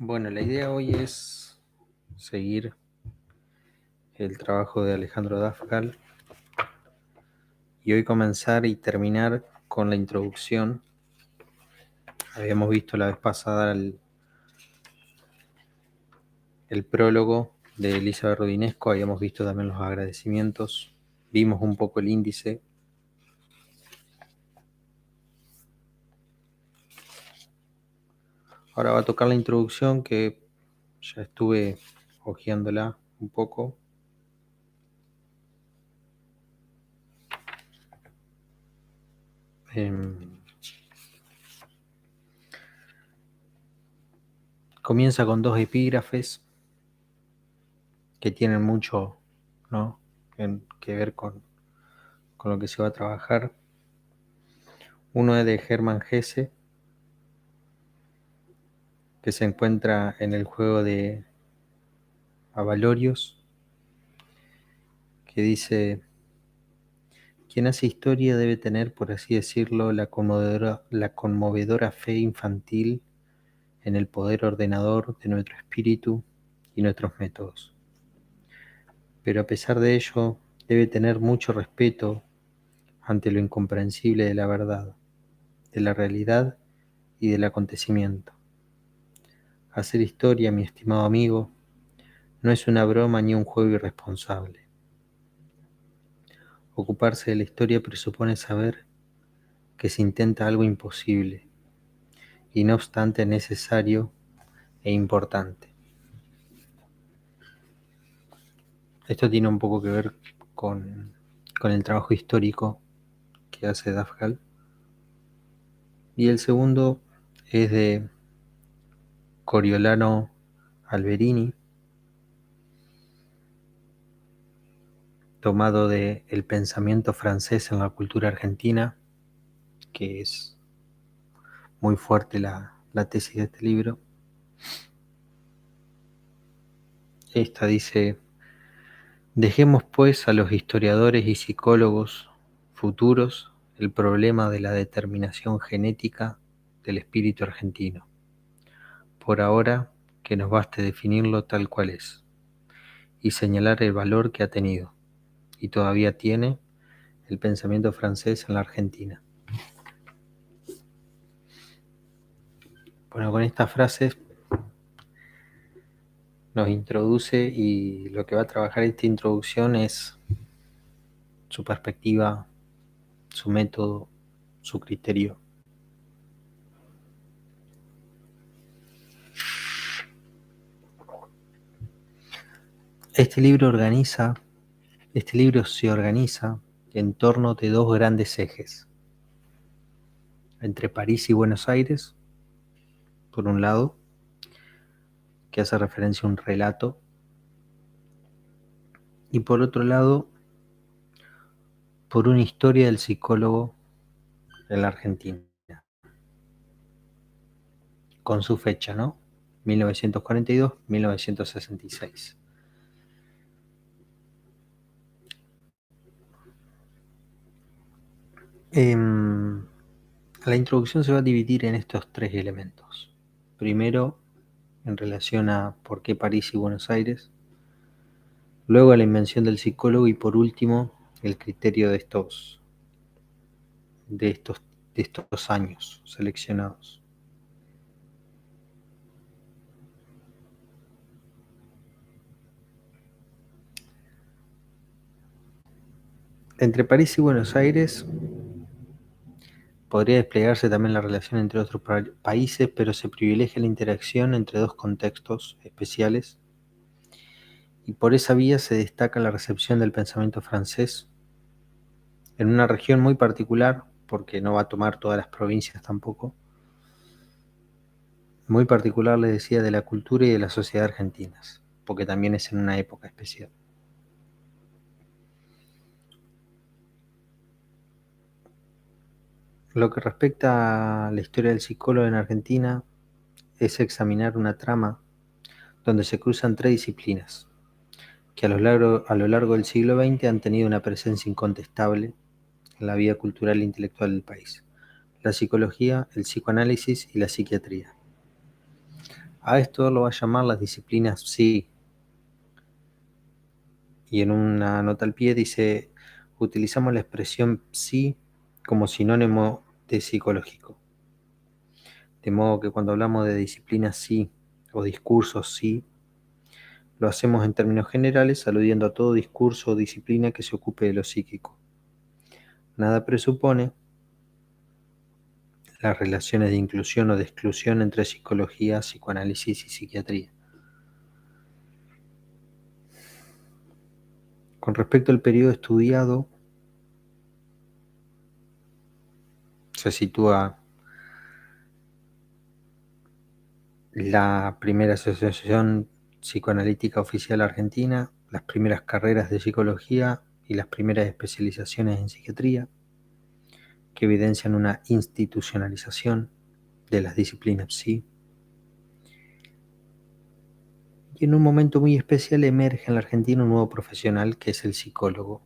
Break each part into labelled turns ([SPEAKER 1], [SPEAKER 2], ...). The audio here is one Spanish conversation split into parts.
[SPEAKER 1] Bueno, la idea hoy es seguir el trabajo de Alejandro Dafgal y hoy comenzar y terminar con la introducción. Habíamos visto la vez pasada el prólogo de Elizabeth Rodinesco, habíamos visto también los agradecimientos, vimos un poco el índice. Ahora va a tocar la introducción que ya estuve hojeándola un poco. Comienza con dos epígrafes que tienen mucho, ¿no?, que ver con lo que se va a trabajar. Uno es de Hermann Hesse, que se encuentra en el juego de Avalorios, que dice: quien hace historia debe tener, por así decirlo, la conmovedora fe infantil en el poder ordenador de nuestro espíritu y nuestros métodos. Pero a pesar de ello, debe tener mucho respeto ante lo incomprensible de la verdad, de la realidad y del acontecimiento. Hacer historia, mi estimado amigo, no es una broma ni un juego irresponsable. Ocuparse de la historia presupone saber que se intenta algo imposible y no obstante necesario e importante. Esto tiene un poco que ver con el trabajo histórico que hace Dafgal. Y el segundo es de Coriolano Alberini, tomado de El pensamiento francés en la cultura argentina, que es muy fuerte la tesis de este libro. Esta dice: dejemos pues a los historiadores y psicólogos futuros el problema de la determinación genética del espíritu argentino. Por ahora, que nos baste definirlo tal cual es, y señalar el valor que ha tenido, y todavía tiene, el pensamiento francés en la Argentina. Bueno, con estas frases nos introduce, y lo que va a trabajar esta introducción es su perspectiva, su método, su criterio. Este libro se organiza en torno de dos grandes ejes: entre París y Buenos Aires, por un lado, que hace referencia a un relato, y por otro lado, por una historia del psicólogo en la Argentina, con su fecha, ¿no? 1942-1966. La introducción se va a dividir en estos tres elementos. Primero, en relación a por qué París y Buenos Aires. Luego, a la invención del psicólogo. Y por último, el criterio de estos años seleccionados. Entre París y Buenos Aires podría desplegarse también la relación entre otros países, pero se privilegia la interacción entre dos contextos especiales, y por esa vía se destaca la recepción del pensamiento francés en una región muy particular, porque no va a tomar todas las provincias tampoco, muy particular, les decía, de la cultura y de la sociedad argentinas, porque también es en una época especial. Lo que respecta a la historia del psicólogo en Argentina, es examinar una trama donde se cruzan tres disciplinas que a lo largo del siglo XX han tenido una presencia incontestable en la vida cultural e intelectual del país: la psicología, el psicoanálisis y la psiquiatría. A esto lo va a llamar las disciplinas psi. Y en una nota al pie dice, utilizamos la expresión psi como sinónimo de psicológico. De modo que cuando hablamos de disciplinas psi o discursos psi, lo hacemos en términos generales, aludiendo a todo discurso o disciplina que se ocupe de lo psíquico. Nada presupone las relaciones de inclusión o de exclusión entre psicología, psicoanálisis y psiquiatría. Con respecto al periodo estudiado, se sitúa la primera asociación psicoanalítica oficial argentina, las primeras carreras de psicología y las primeras especializaciones en psiquiatría, que evidencian una institucionalización de las disciplinas psi. Y en un momento muy especial emerge en la Argentina un nuevo profesional que es el psicólogo,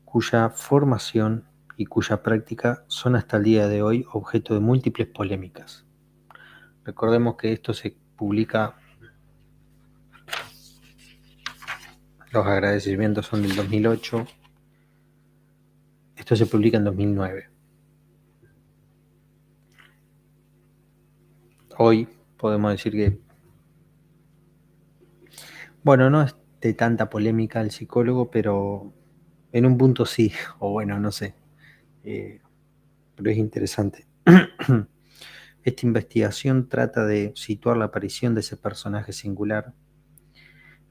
[SPEAKER 1] cuya formación y cuya práctica son hasta el día de hoy objeto de múltiples polémicas. Recordemos que esto se publica, los agradecimientos son del 2008, esto se publica en 2009. Hoy podemos decir que, bueno, no es de tanta polémica el psicólogo, pero en un punto sí, o bueno, no sé, pero es interesante. Esta investigación trata de situar la aparición de ese personaje singular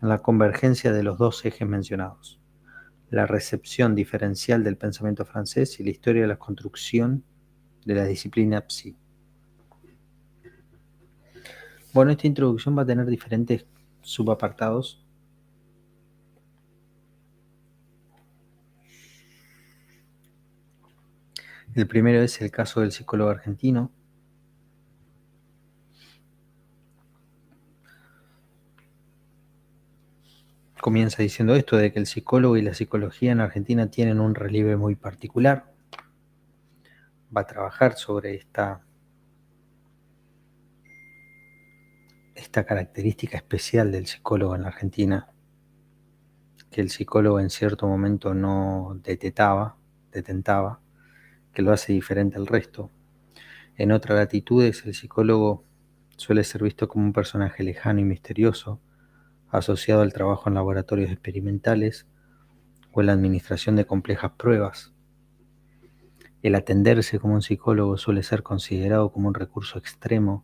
[SPEAKER 1] en la convergencia de los dos ejes mencionados, la recepción diferencial del pensamiento francés y la historia de la construcción de la disciplina psi. Bueno, esta introducción va a tener diferentes subapartados. El primero es el caso del psicólogo argentino. Comienza diciendo esto de que el psicólogo y la psicología en Argentina tienen un relieve muy particular. Va a trabajar sobre esta característica especial del psicólogo en la Argentina, que el psicólogo en cierto momento no detentaba, que lo hace diferente al resto. En otras latitudes, el psicólogo suele ser visto como un personaje lejano y misterioso, asociado al trabajo en laboratorios experimentales o en la administración de complejas pruebas. El atenderse como un psicólogo suele ser considerado como un recurso extremo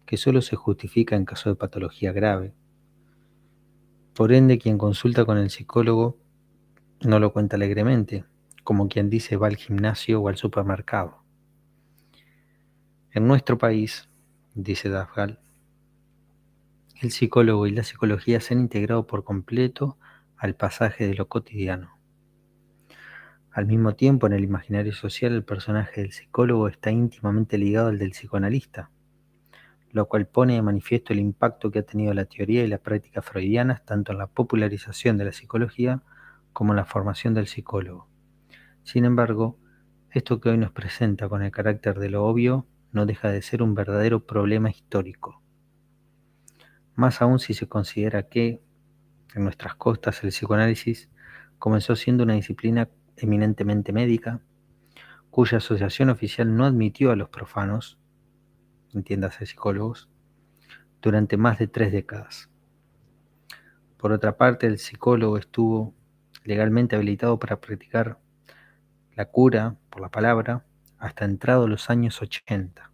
[SPEAKER 1] que solo se justifica en caso de patología grave. Por ende, quien consulta con el psicólogo no lo cuenta alegremente, como quien dice va al gimnasio o al supermercado. En nuestro país, dice Dafgal, el psicólogo y la psicología se han integrado por completo al pasaje de lo cotidiano. Al mismo tiempo, en el imaginario social, el personaje del psicólogo está íntimamente ligado al del psicoanalista, lo cual pone de manifiesto el impacto que ha tenido la teoría y la práctica freudianas tanto en la popularización de la psicología como en la formación del psicólogo. Sin embargo, esto que hoy nos presenta con el carácter de lo obvio no deja de ser un verdadero problema histórico. Más aún si se considera que, en nuestras costas, el psicoanálisis comenzó siendo una disciplina eminentemente médica, cuya asociación oficial no admitió a los profanos, entiéndase psicólogos, durante más de 3 décadas. Por otra parte, el psicólogo estuvo legalmente habilitado para practicar la cura por la palabra hasta entrados los años 80.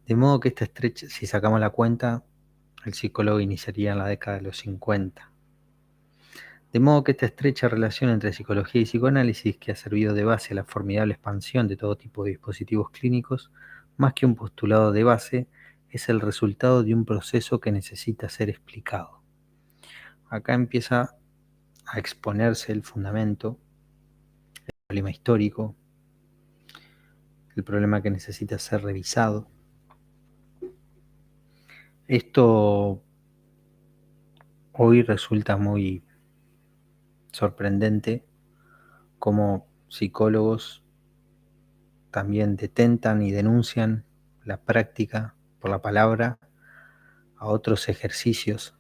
[SPEAKER 1] De modo que esta estrecha, si sacamos la cuenta, el psicólogo iniciaría en la década de los 50. De modo que esta estrecha relación entre psicología y psicoanálisis, que ha servido de base a la formidable expansión de todo tipo de dispositivos clínicos, más que un postulado de base, es el resultado de un proceso que necesita ser explicado. Acá empieza a exponerse el fundamento, el problema histórico, el problema que necesita ser revisado. Esto hoy resulta muy sorprendente como psicólogos también detentan y denuncian la práctica por la palabra a otros ejercicios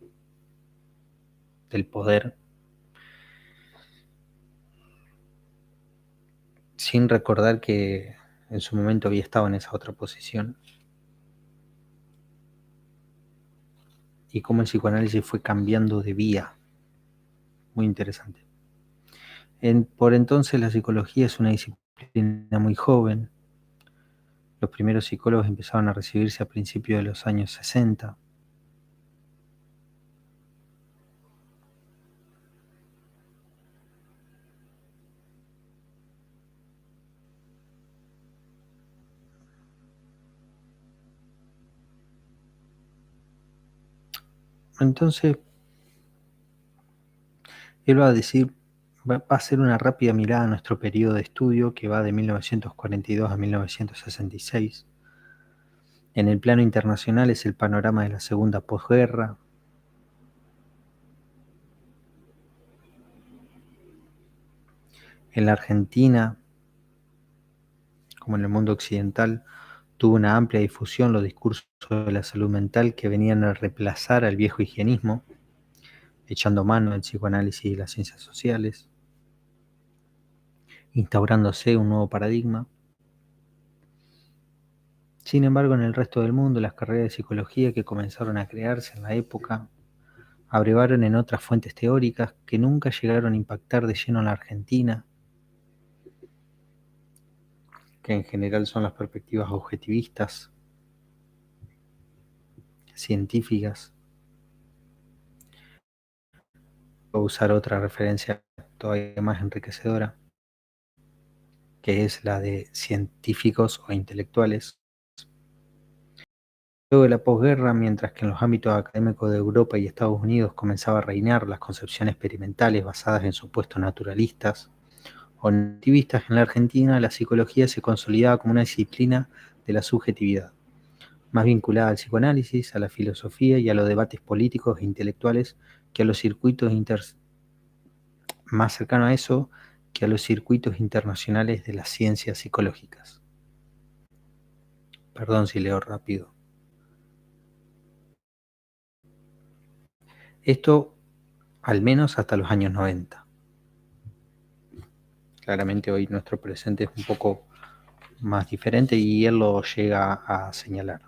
[SPEAKER 1] del poder, sin recordar que en su momento había estado en esa otra posición, y cómo el psicoanálisis fue cambiando de vía. Muy interesante. Por entonces la psicología es una disciplina muy joven. Los primeros psicólogos empezaban a recibirse a principios de los años 60. Entonces, él va a decir, va a hacer una rápida mirada a nuestro periodo de estudio que va de 1942 a 1966. En el plano internacional es el panorama de la segunda posguerra. En la Argentina, como en el mundo occidental, tuvo una amplia difusión los discursos de la salud mental que venían a reemplazar al viejo higienismo, echando mano del psicoanálisis y las ciencias sociales, instaurándose un nuevo paradigma. Sin embargo, en el resto del mundo, las carreras de psicología que comenzaron a crearse en la época abrevaron en otras fuentes teóricas que nunca llegaron a impactar de lleno en la Argentina, que en general son las perspectivas objetivistas, científicas. Voy a usar otra referencia todavía más enriquecedora, que es la de científicos o intelectuales. Luego de la posguerra, mientras que en los ámbitos académicos de Europa y Estados Unidos comenzaba a reinar las concepciones experimentales basadas en supuestos naturalistas o negativistas, en la Argentina la psicología se consolidaba como una disciplina de la subjetividad, más vinculada al psicoanálisis, a la filosofía y a los debates políticos e intelectuales que a los circuitos más cercano a eso que a los circuitos internacionales de las ciencias psicológicas. Perdón si leo rápido. Esto al menos hasta los años 90. Claramente hoy nuestro presente es un poco más diferente y él lo llega a señalar.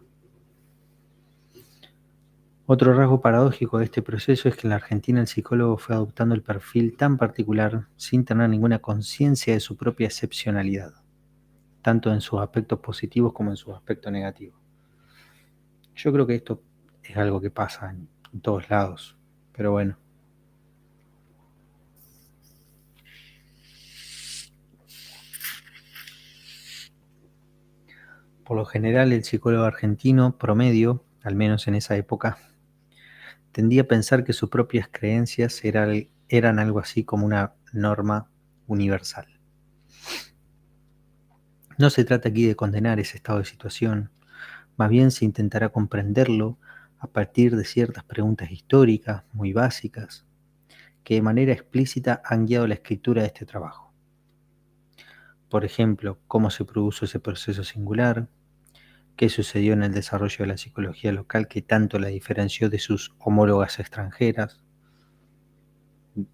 [SPEAKER 1] Otro rasgo paradójico de este proceso es que en la Argentina el psicólogo fue adoptando el perfil tan particular sin tener ninguna conciencia de su propia excepcionalidad, tanto en sus aspectos positivos como en sus aspectos negativos. Yo creo que esto es algo que pasa en todos lados, pero bueno. Por lo general, el psicólogo argentino promedio, al menos en esa época, tendía a pensar que sus propias creencias eran algo así como una norma universal. No se trata aquí de condenar ese estado de situación, más bien se intentará comprenderlo a partir de ciertas preguntas históricas muy básicas que de manera explícita han guiado la escritura de este trabajo. Por ejemplo, cómo se produjo ese proceso singular, qué sucedió en el desarrollo de la psicología local que tanto la diferenció de sus homólogas extranjeras.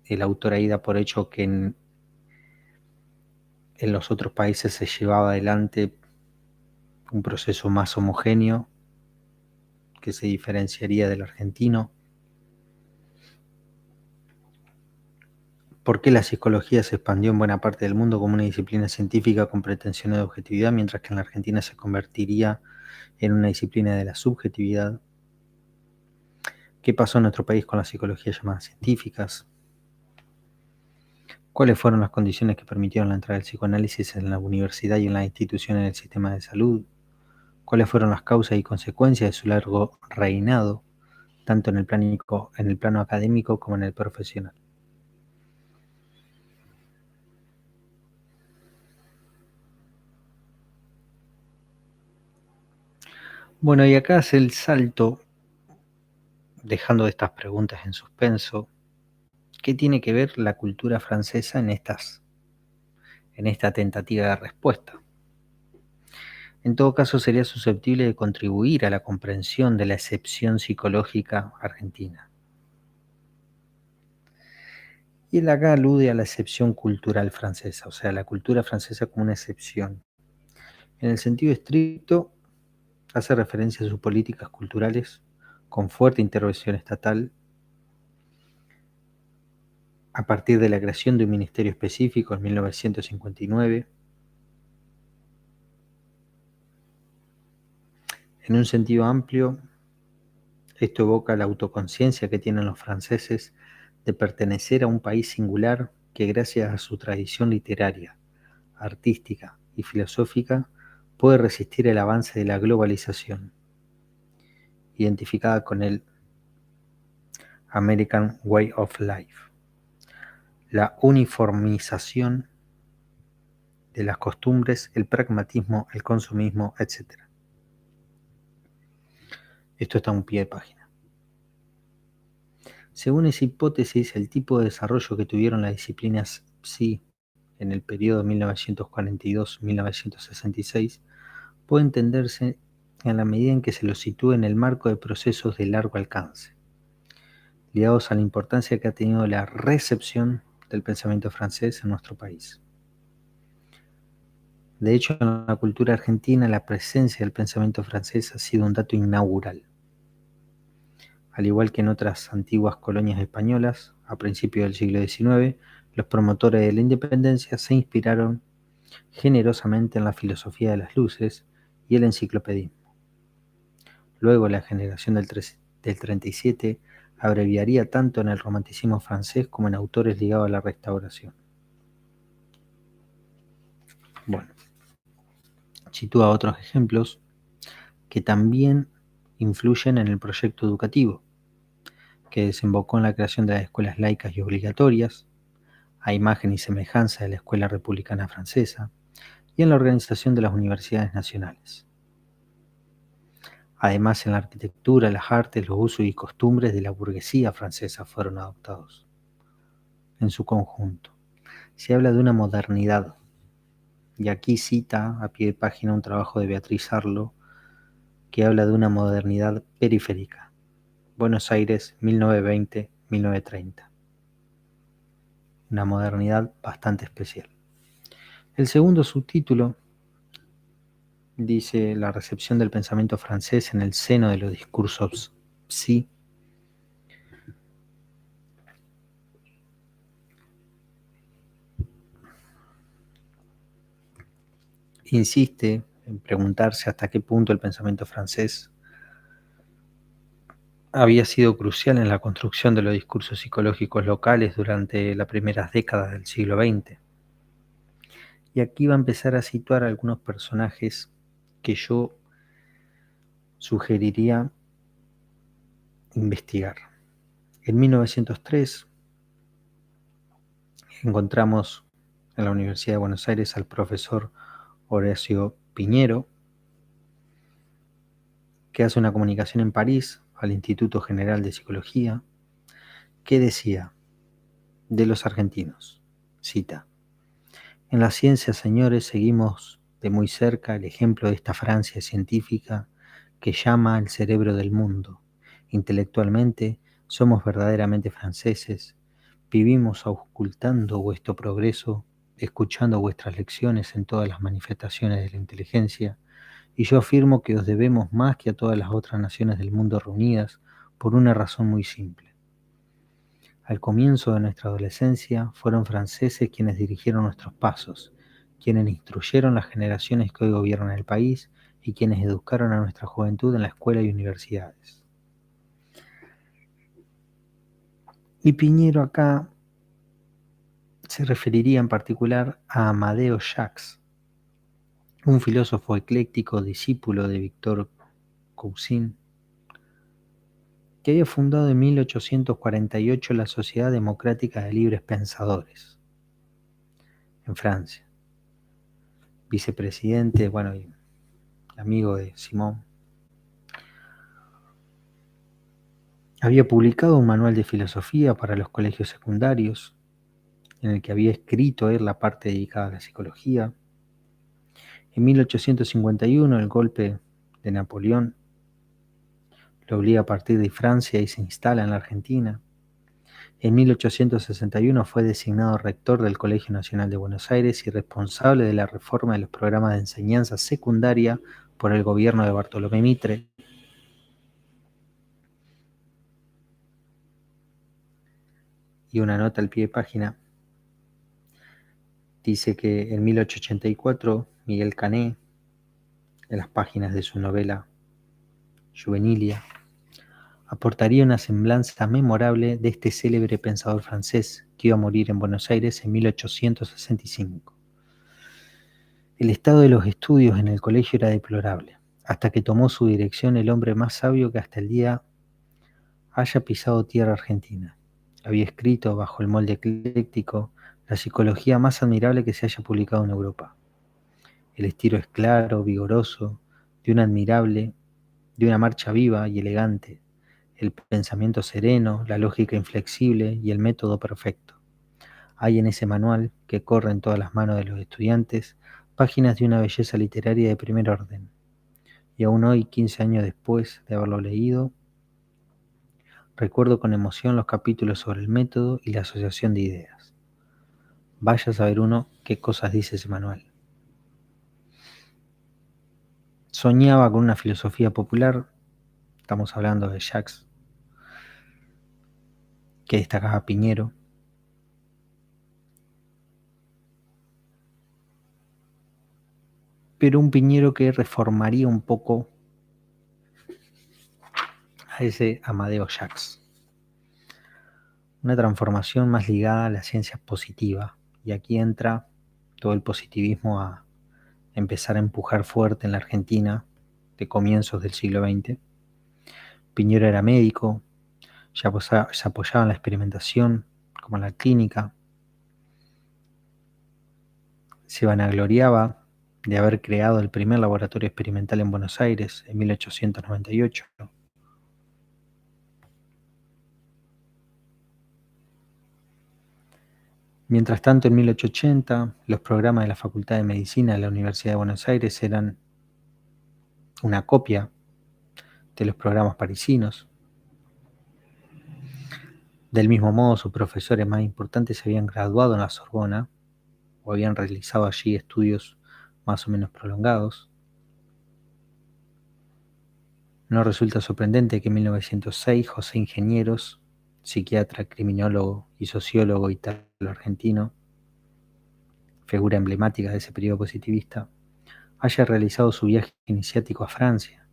[SPEAKER 1] El autor ahí da por hecho que en los otros países se llevaba adelante un proceso más homogéneo que se diferenciaría del argentino. ¿Por qué la psicología se expandió en buena parte del mundo como una disciplina científica con pretensiones de objetividad, mientras que en la Argentina se convertiría en una disciplina de la subjetividad? ¿Qué pasó en nuestro país con la psicología llamada científicas? ¿Cuáles fueron las condiciones que permitieron la entrada del psicoanálisis en la universidad y en las instituciones del sistema de salud? ¿Cuáles fueron las causas y consecuencias de su largo reinado, tanto en el plano académico como en el profesional? Bueno, y acá hace el salto, dejando estas preguntas en suspenso. ¿Qué tiene que ver la cultura francesa en esta tentativa de respuesta? En todo caso, sería susceptible de contribuir a la comprensión de la excepción psicológica argentina. Y él acá alude a la excepción cultural francesa, o sea, la cultura francesa como una excepción. En el sentido estricto, hace referencia a sus políticas culturales con fuerte intervención estatal a partir de la creación de un ministerio específico en 1959. En un sentido amplio, esto evoca la autoconciencia que tienen los franceses de pertenecer a un país singular que gracias a su tradición literaria, artística y filosófica puede resistir el avance de la globalización, identificada con el American Way of Life, la uniformización de las costumbres, el pragmatismo, el consumismo, etc. Esto está a un pie de página. Según esa hipótesis, el tipo de desarrollo que tuvieron las disciplinas psi en el periodo 1942-1966 puede entenderse en la medida en que se lo sitúe en el marco de procesos de largo alcance, ligados a la importancia que ha tenido la recepción del pensamiento francés en nuestro país. De hecho, en la cultura argentina la presencia del pensamiento francés ha sido un dato inaugural. Al igual que en otras antiguas colonias españolas, a principios del siglo XIX, los promotores de la independencia se inspiraron generosamente en la filosofía de las luces y el enciclopedismo. Luego, la generación del 37 abreviaría tanto en el romanticismo francés como en autores ligados a la Restauración. Bueno, sitúa otros ejemplos que también influyen en el proyecto educativo, que desembocó en la creación de las escuelas laicas y obligatorias, a imagen y semejanza de la Escuela Republicana Francesa, y en la organización de las universidades nacionales. Además, en la arquitectura, las artes, los usos y costumbres de la burguesía francesa fueron adoptados en su conjunto. Se habla de una modernidad, y aquí cita a pie de página un trabajo de Beatriz Arlo que habla de una modernidad periférica. Buenos Aires, 1920-1930. Una modernidad bastante especial. El segundo subtítulo dice la recepción del pensamiento francés en el seno de los discursos psi. Insiste en preguntarse hasta qué punto el pensamiento francés había sido crucial en la construcción de los discursos psicológicos locales durante las primeras décadas del siglo XX. Y aquí va a empezar a situar algunos personajes que yo sugeriría investigar. En 1903 encontramos en la Universidad de Buenos Aires al profesor Horacio Piñero, que hace una comunicación en París al Instituto General de Psicología, que decía de los argentinos, cita: en la ciencia, señores, seguimos de muy cerca el ejemplo de esta Francia científica que llama el cerebro del mundo. Intelectualmente somos verdaderamente franceses, vivimos auscultando vuestro progreso, escuchando vuestras lecciones en todas las manifestaciones de la inteligencia, y yo afirmo que os debemos más que a todas las otras naciones del mundo reunidas por una razón muy simple. Al comienzo de nuestra adolescencia fueron franceses quienes dirigieron nuestros pasos, quienes instruyeron las generaciones que hoy gobiernan el país y quienes educaron a nuestra juventud en la escuela y universidades. Y Piñero acá se referiría en particular a Amadeo Jacques, un filósofo ecléctico discípulo de Victor Cousin, que había fundado en 1848 la Sociedad Democrática de Libres Pensadores en Francia, vicepresidente, y amigo de Simón. Había publicado un manual de filosofía para los colegios secundarios, en el que había escrito él la parte dedicada a la psicología, En 1851 el golpe de Napoleón lo obliga a partir de Francia y se instala en la Argentina. En 1861 fue designado rector del Colegio Nacional de Buenos Aires y responsable de la reforma de los programas de enseñanza secundaria por el gobierno de Bartolomé Mitre. Y una nota al pie de página dice que en 1884 Miguel Cané, en las páginas de su novela Juvenilia, aportaría una semblanza memorable de este célebre pensador francés que iba a morir en Buenos Aires en 1865. El estado de los estudios en el colegio era deplorable, hasta que tomó su dirección el hombre más sabio que hasta el día haya pisado tierra argentina. Había escrito, bajo el molde ecléctico, la psicología más admirable que se haya publicado en Europa. El estilo es claro, vigoroso, de una marcha viva y elegante, el pensamiento sereno, la lógica inflexible y el método perfecto. Hay en ese manual, que corre en todas las manos de los estudiantes, páginas de una belleza literaria de primer orden. Y aún hoy, 15 años después de haberlo leído, recuerdo con emoción los capítulos sobre el método y la asociación de ideas. Vaya a saber uno qué cosas dice ese manual. Soñaba con una filosofía popular, estamos hablando de Jacques, que destacaba Piñero, pero un Piñero que reformaría un poco a ese Amadeo Jacques. Una transformación más ligada a las ciencias positivas, y aquí entra todo el positivismo a empezar a empujar fuerte en la Argentina de comienzos del siglo XX. Piñero era médico, se apoyaba en la experimentación, como en la clínica, se vanagloriaba de haber creado el primer laboratorio experimental en Buenos Aires en 1898. Mientras tanto, en 1880, los programas de la Facultad de Medicina de la Universidad de Buenos Aires eran una copia de los programas parisinos. Del mismo modo, sus profesores más importantes se habían graduado en la Sorbona o habían realizado allí estudios más o menos prolongados. No resulta sorprendente que en 1906 José Ingenieros, psiquiatra, criminólogo y sociólogo italo-argentino, figura emblemática de ese periodo positivista, haya realizado su viaje iniciático a Francia.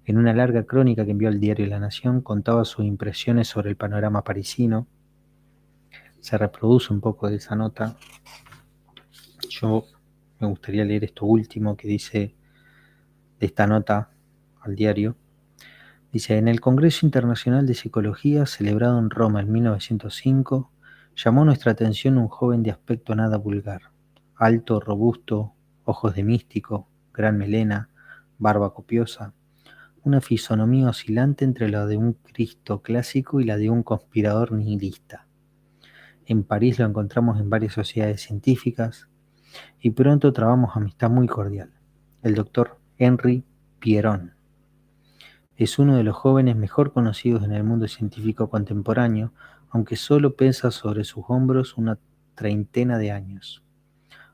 [SPEAKER 1] En una larga crónica que envió al diario La Nación contaba sus impresiones sobre el panorama parisino. Se reproduce un poco de esa nota. Yo me gustaría leer esto último que dice de esta nota al diario. Dice: en el Congreso Internacional de Psicología, celebrado en Roma en 1905, llamó nuestra atención un joven de aspecto nada vulgar, alto, robusto, ojos de místico, gran melena, barba copiosa, una fisonomía oscilante entre la de un Cristo clásico y la de un conspirador nihilista. En París lo encontramos en varias sociedades científicas y pronto trabamos amistad muy cordial. El doctor Henry Pierron es uno de los jóvenes mejor conocidos en el mundo científico contemporáneo, aunque solo pesa sobre sus hombros una treintena de años.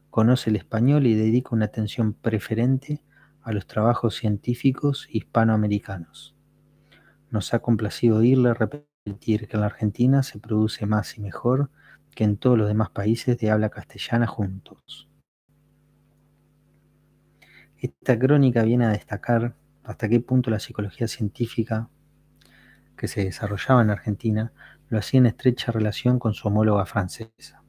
[SPEAKER 1] Conoce el español y dedica una atención preferente a los trabajos científicos hispanoamericanos. Nos ha complacido oírle repetir que en la Argentina se produce más y mejor que en todos los demás países de habla castellana juntos. Esta crónica viene a destacar hasta qué punto la psicología científica que se desarrollaba en Argentina lo hacía en estrecha relación con su homóloga francesa.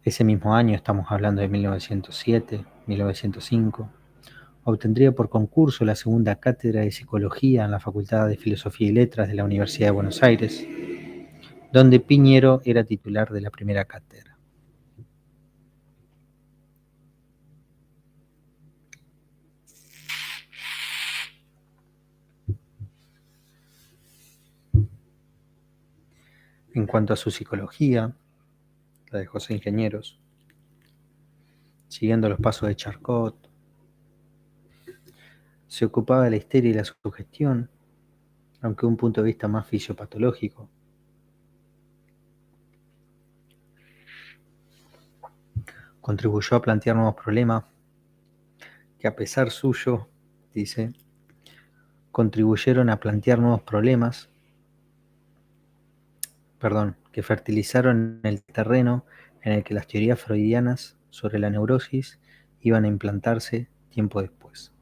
[SPEAKER 1] Ese mismo año, estamos hablando de 1907, 1905, obtendría por concurso la segunda cátedra de Psicología en la Facultad de Filosofía y Letras de la Universidad de Buenos Aires, donde Piñero era titular de la primera cátedra. En cuanto a su psicología, la de José Ingenieros, siguiendo los pasos de Charcot. Se ocupaba de la histeria y la sugestión, aunque de un punto de vista más fisiopatológico. Contribuyó a plantear nuevos problemas que, a pesar suyo, dice, contribuyeron a plantear nuevos problemas, que fertilizaron el terreno en el que las teorías freudianas sobre la neurosis iban a implantarse tiempo después.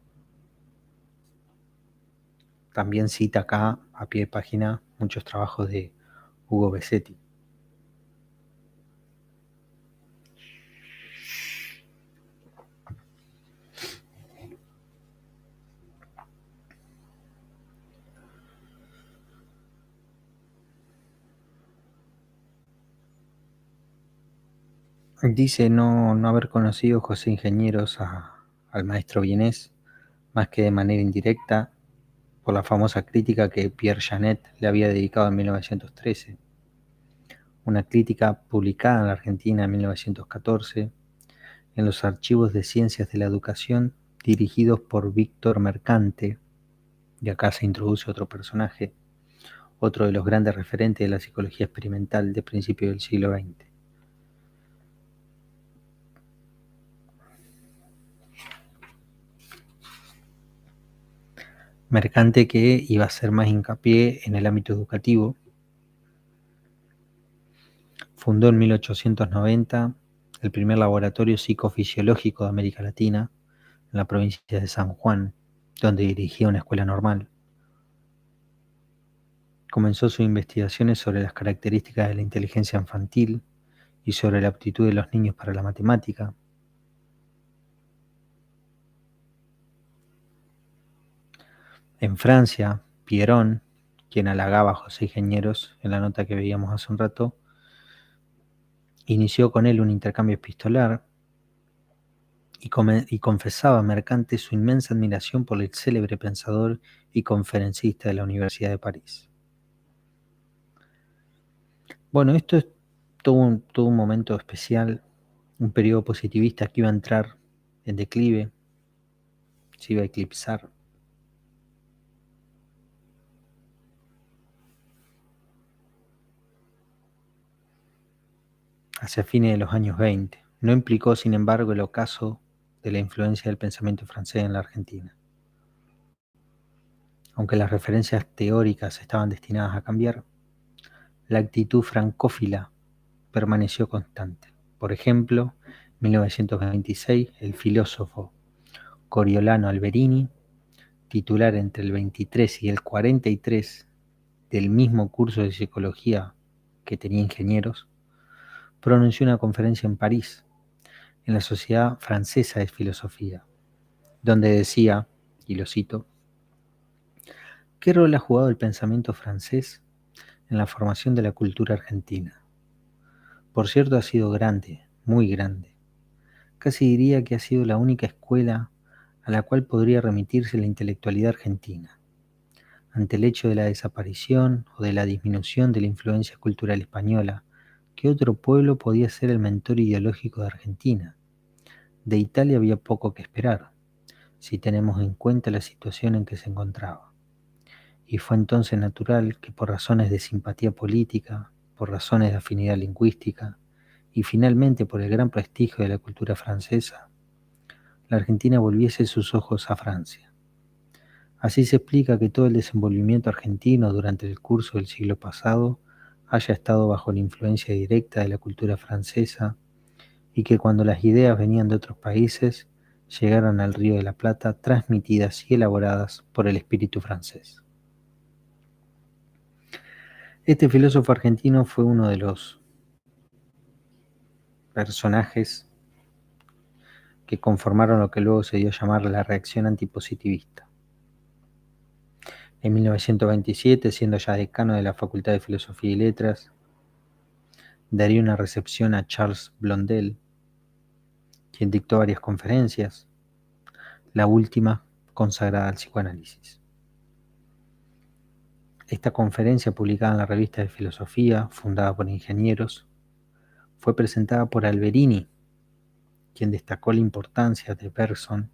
[SPEAKER 1] También cita acá, a pie de página, muchos trabajos de Hugo Besetti. Dice no haber conocido José Ingenieros al maestro Vienés, más que de manera indirecta, por la famosa crítica que Pierre Janet le había dedicado en 1913. Una crítica publicada en la Argentina en 1914, en los Archivos de Ciencias de la Educación, dirigidos por Víctor Mercante, y acá se introduce otro personaje, otro de los grandes referentes de la psicología experimental de principios del siglo XX. Mercante, que iba a hacer más hincapié en el ámbito educativo, fundó en 1890 el primer laboratorio psicofisiológico de América Latina, en la provincia de San Juan, donde dirigía una escuela normal. Comenzó sus investigaciones sobre las características de la inteligencia infantil y sobre la aptitud de los niños para la matemática. En Francia, Pierron, quien halagaba a José Ingenieros en la nota que veíamos hace un rato, inició con él un intercambio epistolar y confesaba a Mercante su inmensa admiración por el célebre pensador y conferencista de la Universidad de París. Bueno, esto es todo un momento especial, un periodo positivista que iba a entrar en declive, se iba a eclipsar. Hacia fines de los años 20. No implicó, sin embargo, el ocaso de la influencia del pensamiento francés en la Argentina. Aunque las referencias teóricas estaban destinadas a cambiar, la actitud francófila permaneció constante. Por ejemplo, en 1926, el filósofo Coriolano Alberini, titular entre el 23 y el 43 del mismo curso de psicología que tenía Ingenieros, pronunció una conferencia en París, en la Sociedad Francesa de Filosofía, donde decía, y lo cito, ¿qué rol ha jugado el pensamiento francés en la formación de la cultura argentina? Por cierto, ha sido grande, muy grande. Casi diría que ha sido la única escuela a la cual podría remitirse la intelectualidad argentina, ante el hecho de la desaparición o de la disminución de la influencia cultural española. ¿Qué otro pueblo podía ser el mentor ideológico de Argentina? De Italia había poco que esperar, si tenemos en cuenta la situación en que se encontraba. Y fue entonces natural que por razones de simpatía política, por razones de afinidad lingüística y finalmente por el gran prestigio de la cultura francesa, la Argentina volviese sus ojos a Francia. Así se explica que todo el desenvolvimiento argentino durante el curso del siglo pasado haya estado bajo la influencia directa de la cultura francesa y que cuando las ideas venían de otros países llegaran al Río de la Plata transmitidas y elaboradas por el espíritu francés. Este filósofo argentino fue uno de los personajes que conformaron lo que luego se dio a llamar la reacción antipositivista. En 1927, siendo ya decano de la Facultad de Filosofía y Letras, daría una recepción a Charles Blondel, quien dictó varias conferencias, la última consagrada al psicoanálisis. Esta conferencia, publicada en la Revista de Filosofía, fundada por Ingenieros, fue presentada por Alberini, quien destacó la importancia de Bergson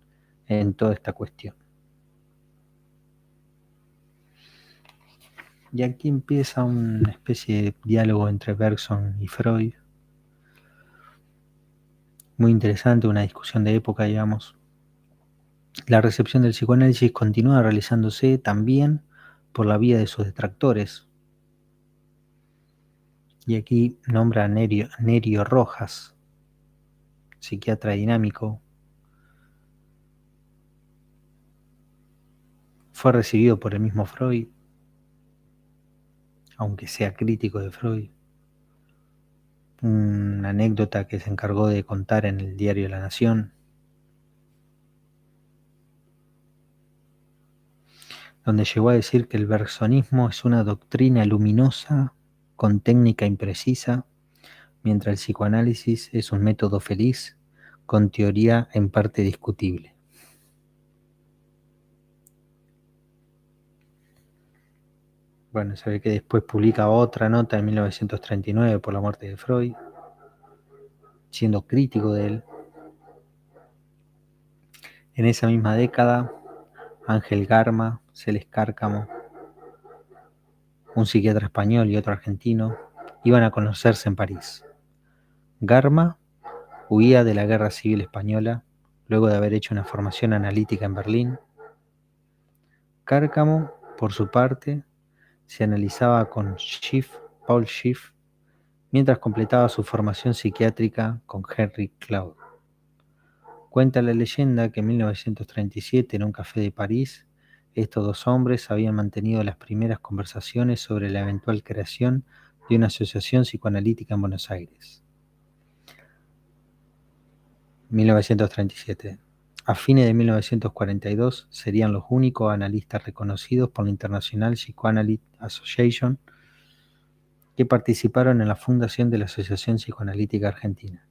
[SPEAKER 1] en toda esta cuestión. Y aquí empieza una especie de diálogo entre Bergson y Freud, muy interesante, una discusión de época, digamos. La recepción del psicoanálisis continúa realizándose también por la vía de sus detractores. Y aquí nombra a Nerio Rojas, psiquiatra dinámico. Fue recibido por el mismo Freud, aunque sea crítico de Freud. Una anécdota que se encargó de contar en el diario La Nación, donde llegó a decir que el bergsonismo es una doctrina luminosa con técnica imprecisa, mientras el psicoanálisis es un método feliz con teoría en parte discutible. Bueno, se ve que después publica otra nota en 1939 por la muerte de Freud, siendo crítico de él. En esa misma década, Ángel Garma, Celes Cárcamo, un psiquiatra español y otro argentino, iban a conocerse en París. Garma huía de la Guerra Civil Española luego de haber hecho una formación analítica en Berlín. Cárcamo, por su parte, se analizaba con Paul Schiff, mientras completaba su formación psiquiátrica con Henry Cloud. Cuenta la leyenda que en 1937, en un café de París, estos dos hombres habían mantenido las primeras conversaciones sobre la eventual creación de una asociación psicoanalítica en Buenos Aires. 1937. A fines de 1942 serían los únicos analistas reconocidos por la International Psychoanalytic Association que participaron en la fundación de la Asociación Psicoanalítica Argentina.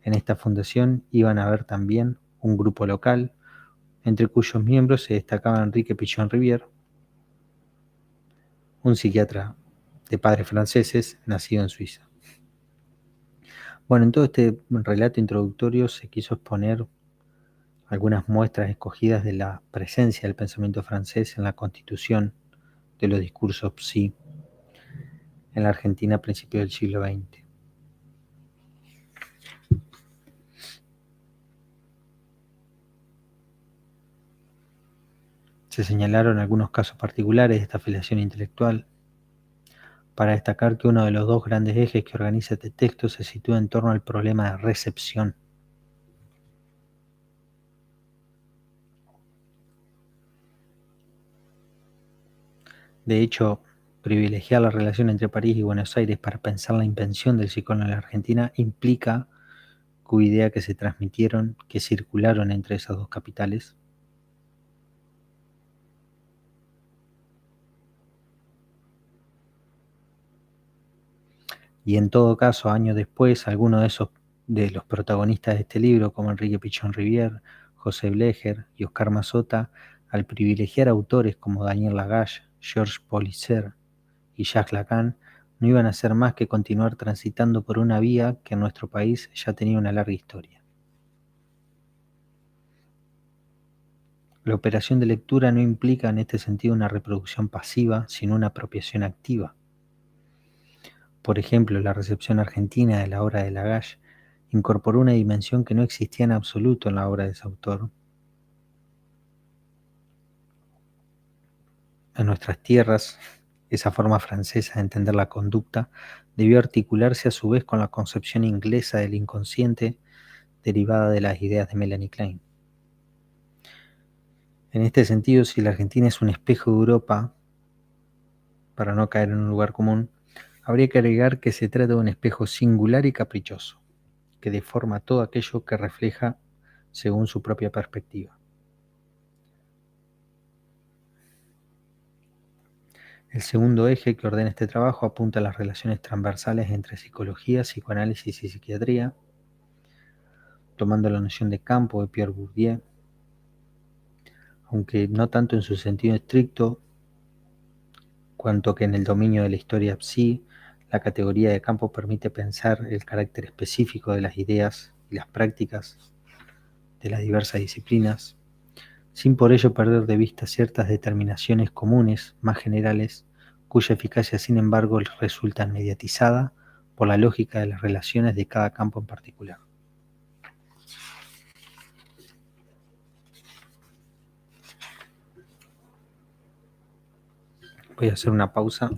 [SPEAKER 1] En esta fundación iban a haber también un grupo local, entre cuyos miembros se destacaba Enrique Pichon-Rivière, un psiquiatra de padres franceses nacido en Suiza. Bueno, en todo este relato introductorio se quiso exponer algunas muestras escogidas de la presencia del pensamiento francés en la constitución de los discursos psi en la Argentina a principios del siglo XX. Se señalaron algunos casos particulares de esta afiliación intelectual, para destacar que uno de los dos grandes ejes que organiza este texto se sitúa en torno al problema de recepción. De hecho, privilegiar la relación entre París y Buenos Aires para pensar la invención del psicoanálisis en la Argentina implica que hubo ideas que se transmitieron, que circularon entre esas dos capitales. Y en todo caso, años después, algunos de los protagonistas de este libro, como Enrique Pichon-Rivière, José Blecher y Oscar Mazota, al privilegiar autores como Daniel Lagache, Georges Polisser y Jacques Lacan, no iban a hacer más que continuar transitando por una vía que en nuestro país ya tenía una larga historia. La operación de lectura no implica en este sentido una reproducción pasiva, sino una apropiación activa. Por ejemplo, la recepción argentina de la obra de Lagache incorporó una dimensión que no existía en absoluto en la obra de ese autor. En nuestras tierras, esa forma francesa de entender la conducta debió articularse a su vez con la concepción inglesa del inconsciente derivada de las ideas de Melanie Klein. En este sentido, si la Argentina es un espejo de Europa, para no caer en un lugar común, habría que agregar que se trata de un espejo singular y caprichoso, que deforma todo aquello que refleja según su propia perspectiva. El segundo eje que ordena este trabajo apunta a las relaciones transversales entre psicología, psicoanálisis y psiquiatría, tomando la noción de campo de Pierre Bourdieu, aunque no tanto en su sentido estricto, cuanto que en el dominio de la historia psi, la categoría de campo permite pensar el carácter específico de las ideas y las prácticas de las diversas disciplinas, sin por ello perder de vista ciertas determinaciones comunes más generales, cuya eficacia, sin embargo, resulta mediatizada por la lógica de las relaciones de cada campo en particular. Voy a hacer una pausa.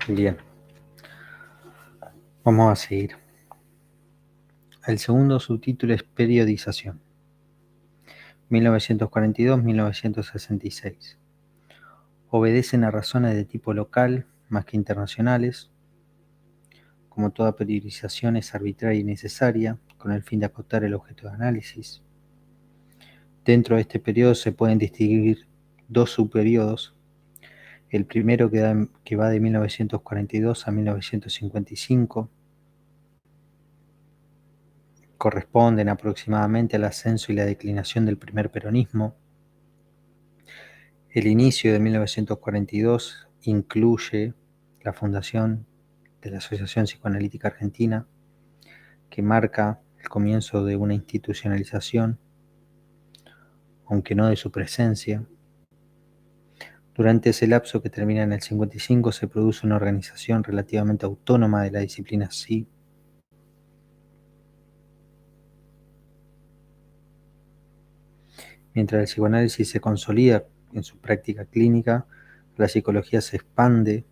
[SPEAKER 1] Bien, vamos a seguir. El segundo subtítulo es Periodización. 1942-1966. Obedecen a razones de tipo local más que internacionales. Como toda periodización es arbitraria y necesaria, con el fin de acotar el objeto de análisis. Dentro de este periodo se pueden distinguir dos subperiodos. El primero que va de 1942 a 1955, corresponden aproximadamente al ascenso y la declinación del primer peronismo. El inicio de 1942 incluye la fundación de la Asociación Psicoanalítica Argentina, que marca el comienzo de una institucionalización, aunque no de su presencia. Durante ese lapso que termina en el 55 se produce una organización relativamente autónoma de la disciplina psi. Mientras el psicoanálisis se consolida en su práctica clínica, la psicología se expande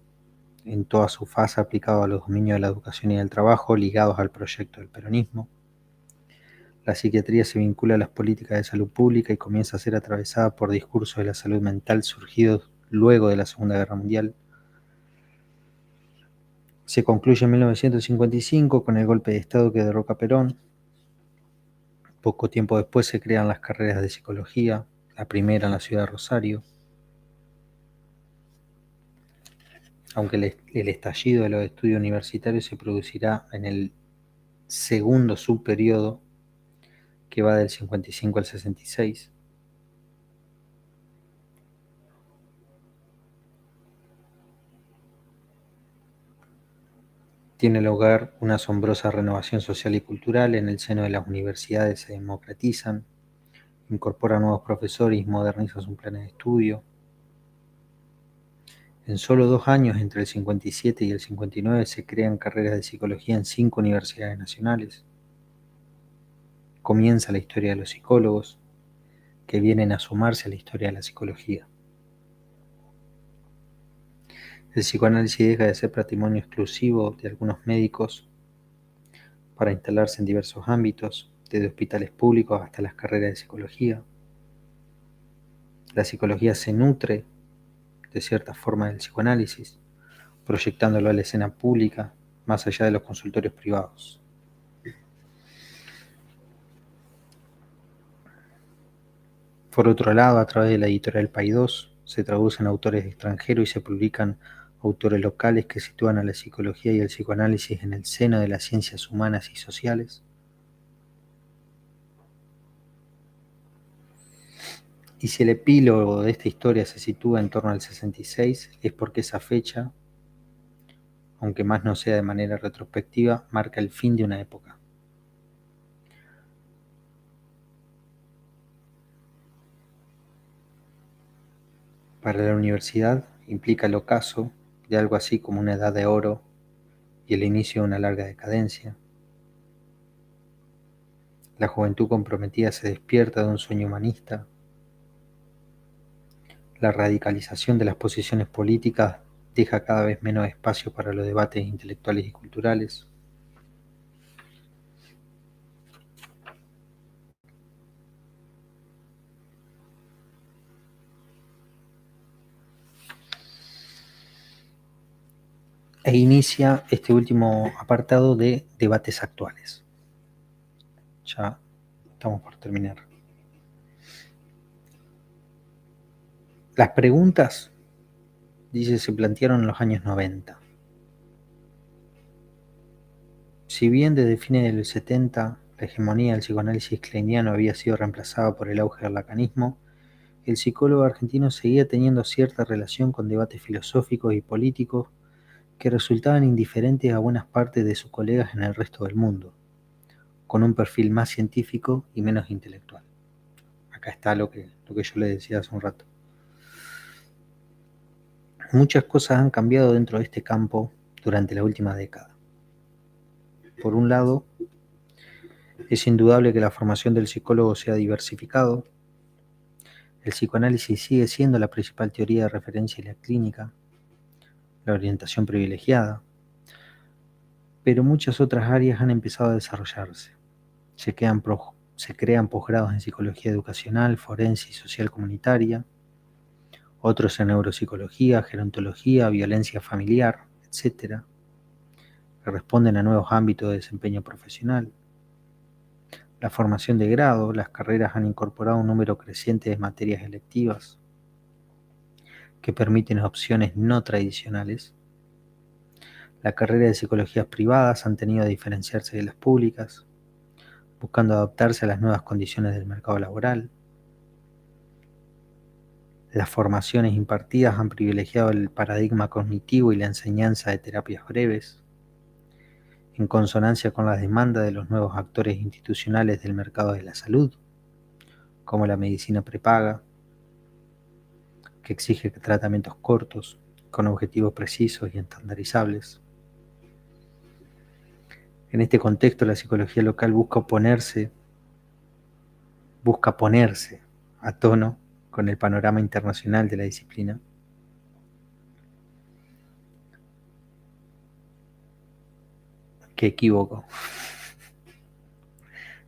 [SPEAKER 1] en toda su fase aplicada a los dominios de la educación y del trabajo ligados al proyecto del peronismo. La psiquiatría se vincula a las políticas de salud pública y comienza a ser atravesada por discursos de la salud mental surgidos luego de la Segunda Guerra Mundial. Se concluye en 1955 con el golpe de Estado que derroca a Perón. Poco tiempo después se crean las carreras de psicología, la primera en la ciudad de Rosario. Aunque el estallido de los estudios universitarios se producirá en el segundo subperiodo, que va del 55 al 66. Tiene lugar una asombrosa renovación social y cultural. En el seno de las universidades se democratizan, incorporan nuevos profesores y modernizan sus planes de estudio. En solo 2 años, entre el 57 y el 59, se crean carreras de psicología en 5 universidades nacionales. Comienza la historia de los psicólogos, que vienen a sumarse a la historia de la psicología. El psicoanálisis deja de ser patrimonio exclusivo de algunos médicos para instalarse en diversos ámbitos, desde hospitales públicos hasta las carreras de psicología. La psicología se nutre de cierta forma del psicoanálisis, proyectándolo a la escena pública, más allá de los consultorios privados. Por otro lado, a través de la editorial Paidós, se traducen autores extranjeros y se publican autores locales que sitúan a la psicología y el psicoanálisis en el seno de las ciencias humanas y sociales. Y si el epílogo de esta historia se sitúa en torno al 66, es porque esa fecha, aunque más no sea de manera retrospectiva, marca el fin de una época. Para la universidad implica el ocaso de algo así como una edad de oro y el inicio de una larga decadencia. La juventud comprometida se despierta de un sueño humanista. La radicalización de las posiciones políticas deja cada vez menos espacio para los debates intelectuales y culturales. e inicia este último apartado de debates actuales. Ya estamos por terminar. Las preguntas, dice, se plantearon en los años 90. Si bien desde fines del 70 la hegemonía del psicoanálisis kleiniano había sido reemplazada por el auge del lacanismo, el psicólogo argentino seguía teniendo cierta relación con debates filosóficos y políticos que resultaban indiferentes a buenas partes de sus colegas en el resto del mundo, con un perfil más científico y menos intelectual. Acá está lo que yo le decía hace un rato. Muchas cosas han cambiado dentro de este campo durante la última década. Por un lado, es indudable que la formación del psicólogo se ha diversificado. El psicoanálisis sigue siendo la principal teoría de referencia en la clínica, la orientación privilegiada, pero muchas otras áreas han empezado a desarrollarse. Se crean posgrados en psicología educacional, forense y social comunitaria, otros en neuropsicología, gerontología, violencia familiar, etc., que responden a nuevos ámbitos de desempeño profesional. La formación de grado, las carreras han incorporado un número creciente de materias electivas que permiten opciones no tradicionales. La carrera de psicologías privadas han tenido que diferenciarse de las públicas, buscando adaptarse a las nuevas condiciones del mercado laboral. Las formaciones impartidas han privilegiado el paradigma cognitivo y la enseñanza de terapias breves, en consonancia con las demandas de los nuevos actores institucionales del mercado de la salud, como la medicina prepaga, que exige tratamientos cortos, con objetivos precisos y estandarizables. En este contexto, la psicología local busca ponerse a tono con el panorama internacional de la disciplina. ¡Qué equívoco!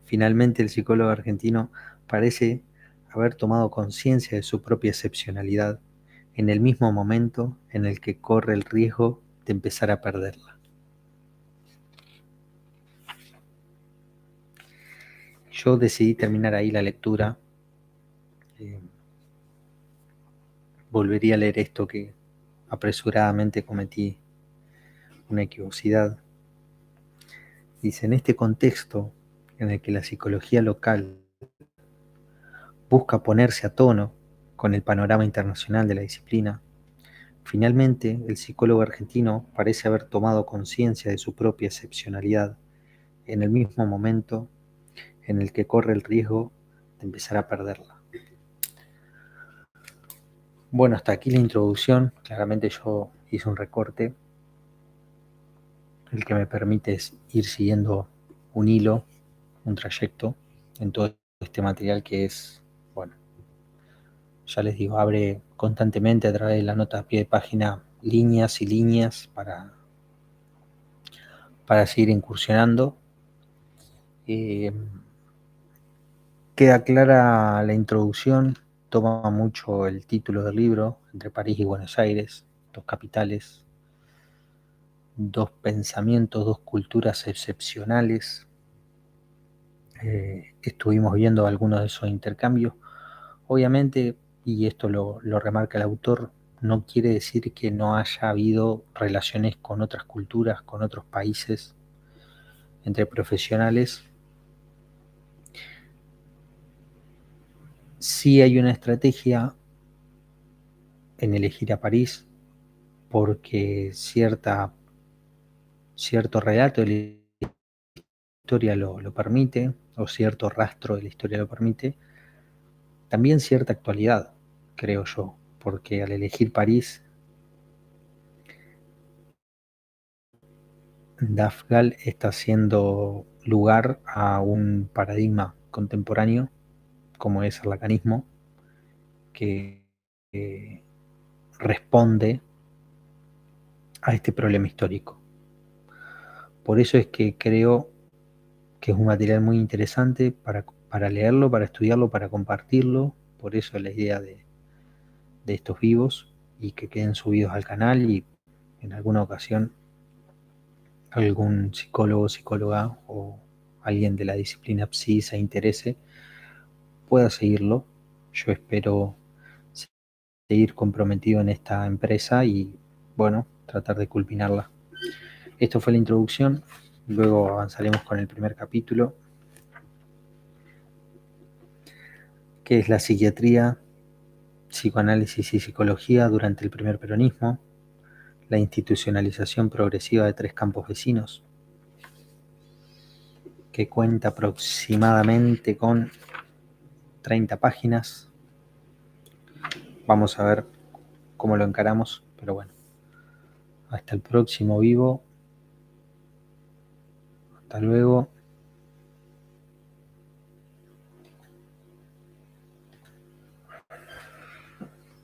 [SPEAKER 1] Finalmente, el psicólogo argentino parece haber tomado conciencia de su propia excepcionalidad en el mismo momento en el que corre el riesgo de empezar a perderla. Yo decidí terminar ahí la lectura. Volvería a leer esto que apresuradamente cometí una equivocidad. Dice, en este contexto en el que la psicología local busca ponerse a tono con el panorama internacional de la disciplina, finalmente el psicólogo argentino parece haber tomado conciencia de su propia excepcionalidad en el mismo momento en el que corre el riesgo de empezar a perderla. Bueno, hasta aquí la introducción. Claramente yo hice un recorte, el que me permite es ir siguiendo un hilo, un trayecto en todo este material que es, bueno, ya les digo, abre constantemente a través de la nota a pie de página líneas y líneas para seguir incursionando. Queda clara la introducción, toma mucho el título del libro, Entre París y Buenos Aires, dos capitales, dos pensamientos, dos culturas excepcionales. Estuvimos viendo algunos de esos intercambios. Obviamente, y esto lo remarca el autor, no quiere decir que no haya habido relaciones con otras culturas, con otros países, entre profesionales. Sí hay una estrategia en elegir a París porque cierto relato de la historia lo permite, o cierto rastro de la historia lo permite, también cierta actualidad, creo yo, porque al elegir París, Dafgal está haciendo lugar a un paradigma contemporáneo como es el lacanismo, que responde a este problema histórico. Por eso es que creo que es un material muy interesante para leerlo, para estudiarlo, para compartirlo. Por eso la idea de estos vivos y que queden subidos al canal y en alguna ocasión algún psicólogo, psicóloga o alguien de la disciplina psi se interese, pueda seguirlo. Yo espero seguir comprometido en esta empresa y, bueno, tratar de culminarla. Esto fue la introducción, luego avanzaremos con el primer capítulo, que es la psiquiatría, psicoanálisis y psicología durante el primer peronismo, la institucionalización progresiva de 3 campos vecinos, que cuenta aproximadamente con 30 páginas. Vamos a ver cómo lo encaramos, pero bueno. Hasta el próximo vivo. Hasta luego.